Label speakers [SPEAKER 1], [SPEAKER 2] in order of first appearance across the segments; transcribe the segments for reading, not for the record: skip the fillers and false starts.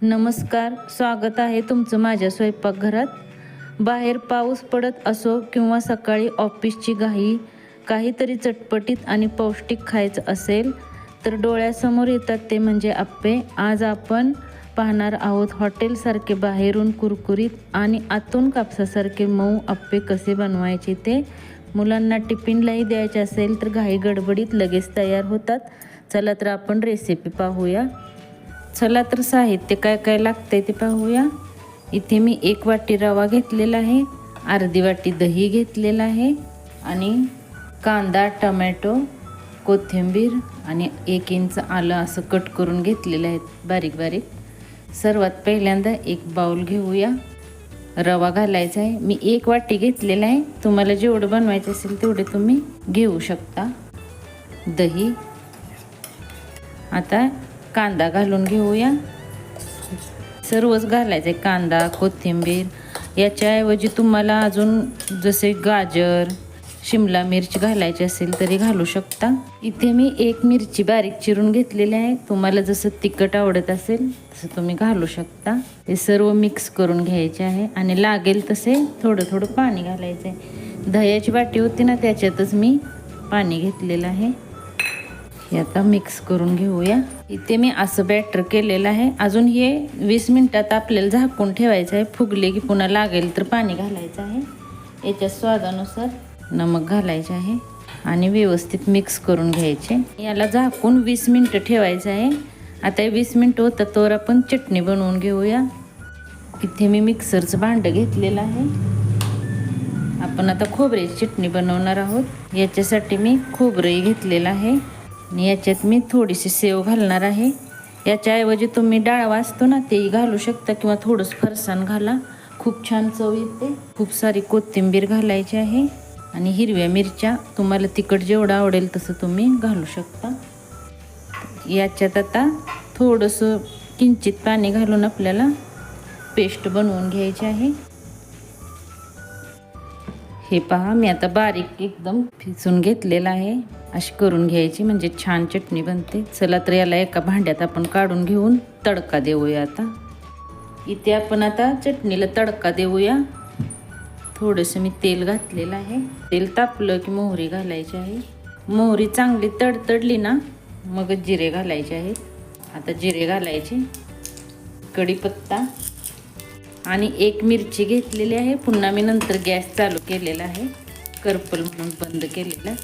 [SPEAKER 1] नमस्कार, स्वागत आहे तुमचं माझ्या स्वयंपाकघरात. बाहेर पाऊस पडत असो किंवा सकाळी ऑफिसची घाई, काहीतरी चटपटीत आणि पौष्टिक खायचं असेल तर डोळ्यासमोर येतात ते म्हणजे आप्पे. आज आपण पाहणार आहोत हॉटेलसारखे बाहेरून कुरकुरीत आणि आतून कापसासारखे मऊ आप्पे कसे बनवायचे ते. मुलांना टिफिनलाही द्यायचे असेल तर घाई गडबडीत लगेच तयार होतात. चला तर आपण रेसिपी पाहूया. चला तर साहित्य काय काय लागतंय ते पाहूया. इथे मी 1 वाटी रवा घेतलेला आहे, अर्धी वाटी दही घेतलेला आहे आणि कांदा, टमॅटो, कोथिंबीर आणि 1 इंच आलं असं कट करून घेतलेलं आहे बारीक बारीक. सर्वात पहिल्यांदा एक बाउल घेऊया. रवा घालायचा आहे. मी 1 वाटी घेतलेला आहे. तुम्हाला जेवढं बनवायचं असेल तेवढे तुम्ही घेऊ शकता. दही. आता कांदा घालून घेऊया. सर्वच घालायचं आहे, कांदा, कोथिंबीर. याच्याऐवजी तुम्हाला अजून जसे गाजर, शिमला मिरची घालायची असेल तरी घालू शकता. इथे मी 1 मिरची बारीक चिरून घेतलेली आहे. तुम्हाला जसं तिखट आवडत असेल तसं तुम्ही घालू शकता. हे सर्व मिक्स करून घ्यायचे आहे आणि लागेल तसे थोडं थोडं पाणी घालायचं आहे. दह्याची वाटी होती ना, त्याच्यातच मी पाणी घेतलेलं आहे. हे आता मिक्स करून घेऊया. इथे मी असं बॅटर केलेलं आहे. अजून हे 20 मिनिटात आपल्याला झाकून ठेवायचं आहे. फुगले की पुन्हा लागेल तर पाणी घालायचं आहे. याच्या स्वादानुसार नमक घालायचे आहे आणि व्यवस्थित मिक्स करून घ्यायचे. याला झाकून 20 मिनिटं ठेवायचं आहे. आता 20 मिनिटं होतं तर आपण चटणी बनवून घेऊया. इथे मी मिक्सरचं भांडं घेतलेलं आहे. आपण आता खोबऱ्याची चटणी बनवणार आहोत. याच्यासाठी मी खोबरंही घेतलेलं आहे आणि याच्यात मी थोडीशी सेव घालणार आहे. याच्याऐवजी तुम्ही डाळ वाजतो ना तेही घालू शकता किंवा थोडंसं फरसाण घाला, खूप छान चव येते. खूप सारी कोथिंबीर घालायची आहे आणि हिरव्या मिरच्या तुम्हाला तिखट जेवढं आवडेल तसं तुम्ही घालू शकता. याच्यात आता थोडंसं किंचित पाणी घालून आपल्याला पेस्ट बनवून घ्यायची आहे. हे पहा, मी आता बारीक एकदम ठेचून घेतलेला आहे. अशी करून घ्यायची म्हणजे छान चटणी बनते. चला तर याला एका भांड्यात आपण काढून घेऊन तडका देऊया. आता इथे आपण आता चटणीला तडका देऊया. थोडंसं मी तेल घातलेलं आहे. तेल तापलं की मोहरी घालायची आहे. मोहरी चांगली तडतडली ना मग जिरे घालायचे आहेत. आता जिरे घालायचे, कढीपत्ता आणि 1 मिरची घेतलेली आहे. पुन्हा मी नंतर गॅस चालू केलेला आहे, करपल म्हणून बंद केलेला.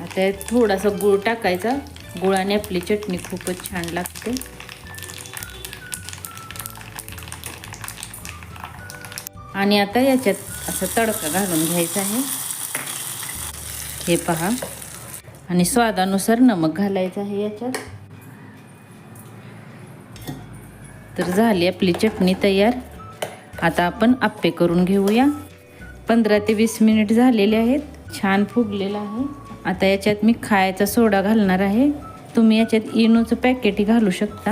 [SPEAKER 1] आता थोडासा गूळ टाकायचा. गुळाने आपली चटणी खूपच छान लागते. आणि आता याच्यात असं तडका घालून घ्यायचा आहे. हे पहा, आणि स्वादानुसार नमक घालायचं आहे याच्यात. तर झाली आपली चटणी तयार. आता आपण आप्पे करून घेऊया. 15 ते 20 मिनिट झालेले आहेत. छान फुगलेलं आहे. आता याच्यात मी खायचा सोडा घालणार आहे. तुम्ही याच्यात इनोचं पॅकेटही घालू शकता.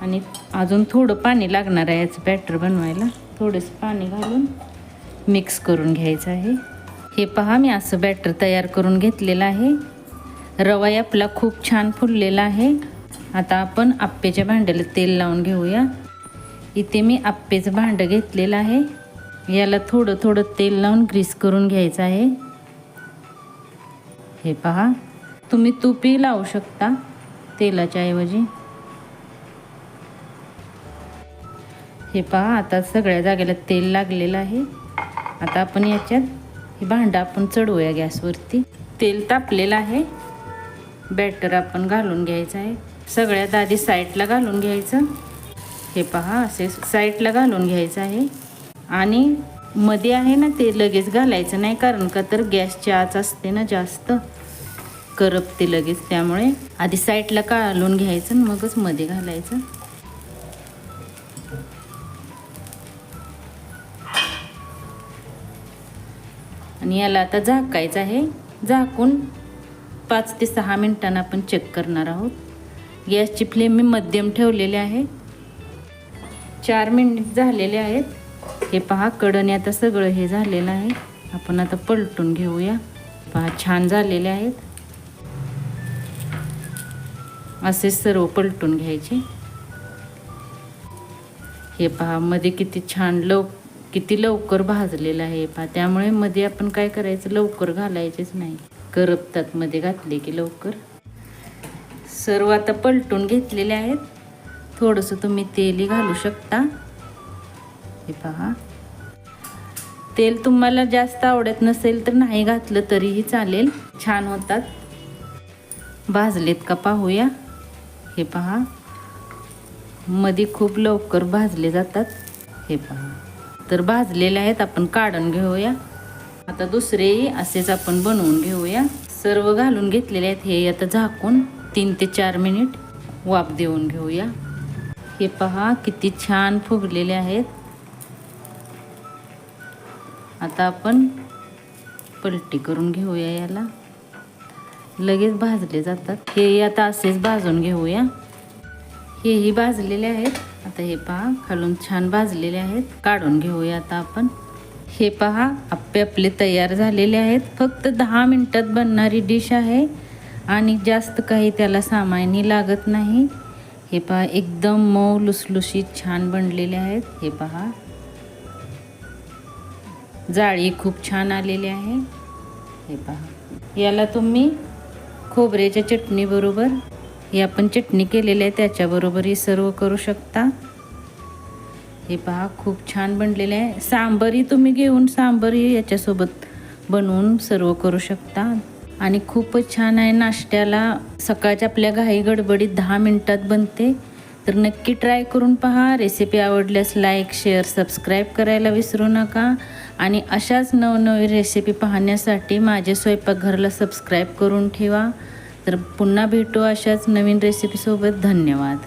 [SPEAKER 1] आणि अजून थोडं पाणी लागणार आहे याचं बॅटर बनवायला. थोडंसं पाणी घालून मिक्स करून घ्यायचं आहे. हे पहा, मी असं बॅटर तयार करून घेतलेलं आहे. रवा आपला खूप छान फुललेला आहे. आता आपण आप्पेच्या भांड्याला तेल लावून घेऊया. इथे मी आप्पेचं भांडं घेतलेलं आहे. याला थोडं थोडं तेल लावून ग्रीस करून घ्यायचं आहे. हे पहा, तुम्ही तूपही लावू शकता तेलाच्या ऐवजी. हे पहा, आता सगळ्या जागेला तेल लागलेलं आहे. आता आपण याच्यात हे भांडं आपण चढवूया गॅसवरती. तेल तापलेलं आहे. बॅटर आपण घालून घ्यायचं आहे. सगळ्यात आधी साईडला घालून घ्यायचं. हे पहा, असे साईडला घालून घ्यायचं आहे. आणि मध्ये आहे ना ते लगेच घालायचं नाही, कारण का तर गॅसची आच असते ना जास्त, करपते लगेच. त्यामुळे आधी साईडला घालून घ्यायचं मगच मध्ये घालायचं. आणि याला आता झाकायचं आहे. झाकून 5 ते 6 मिनिटांना आपण चेक करणार आहोत. गॅसची फ्लेम मी मध्यम ठेवलेली आहे. 4 मिनिट झालेले आहेत. हे पहा, कडने आता सगळं हे झालेलं आहे. आपण आता पलटून घेऊया. पहा, छान झालेले आहेत. असे सर्व पलटून घ्यायचे. हे पहा मध्ये किती छान किती लवकर भाजलेलं आहे पहा. त्यामुळे मध्ये आपण काय करायचं, लवकर घालायचेच नाही, करपतात मध्ये घातले की लवकर. सर्व आता पलटून घेतलेले आहेत. थोडंसं तुम्ही तेलही घालू शकता. हे पहा, तेल तुम्हाला जास्त आवडत नसेल तर नाही घातलं तरीही चालेल, छान होतात. भाजलेत का पाहूया. हे पहा, मध्ये खूप लवकर भाजले जातात. हे पहा, तर भाजलेले आहेत, आपण काढून घेऊया. आता दुसरेही असेच आपण बनवून घेऊया. सर्व घालून घेतलेले आहेत. हे आता झाकून 3 ते 4 मिनिट वाफ देऊन घेऊया. हे पहा किती छान फुगलेले आहेत. आता आपण पलटी करून घेऊया याला. लगेच भाजले जातात. हे आता असेच भाजून घेऊया. हेही भाजलेले आहेत. आता हे पहा खालून छान भाजलेले आहेत. काढून घेऊया आता आपण. हे पहा आप्पे आपले तयार झालेले आहेत. फक्त 10 मिनिटात बनणारी डिश आहे आणि जास्त काही त्याला सामानही लागत नाही. हे पहा एकदम मऊ लुसलुशीत छान बनलेले आहेत. हे पहा जाळी खूप छान आलेली आहे. हे पहा, याला तुम्ही खोबऱ्याच्या चटणी बरोबर, हे आपण चटणी केलेली आहे त्याच्याबरोबरही सर्व करू शकता. हे पहा खूप छान बनलेले आहे. सांबरही तुम्ही घेऊन सांबरही याच्यासोबत बनवून सर्व करू शकता आणि खूपच छान आहे. नाश्त्याला सकाळच्या आपल्या घाई गडबडीत 10 मिनिटात बनते. तर नक्की ट्राय करून पहा. रेसिपी आवडल्यास लाईक, शेअर, सबस्क्राईब करायला विसरू नका. आणि अशाच नवनवीन रेसिपी पाहण्यासाठी माझे स्वयंपाकघरला सबस्क्राईब करून ठेवा. तर पुन्हा भेटू अशाच नवीन रेसिपीसोबत. धन्यवाद.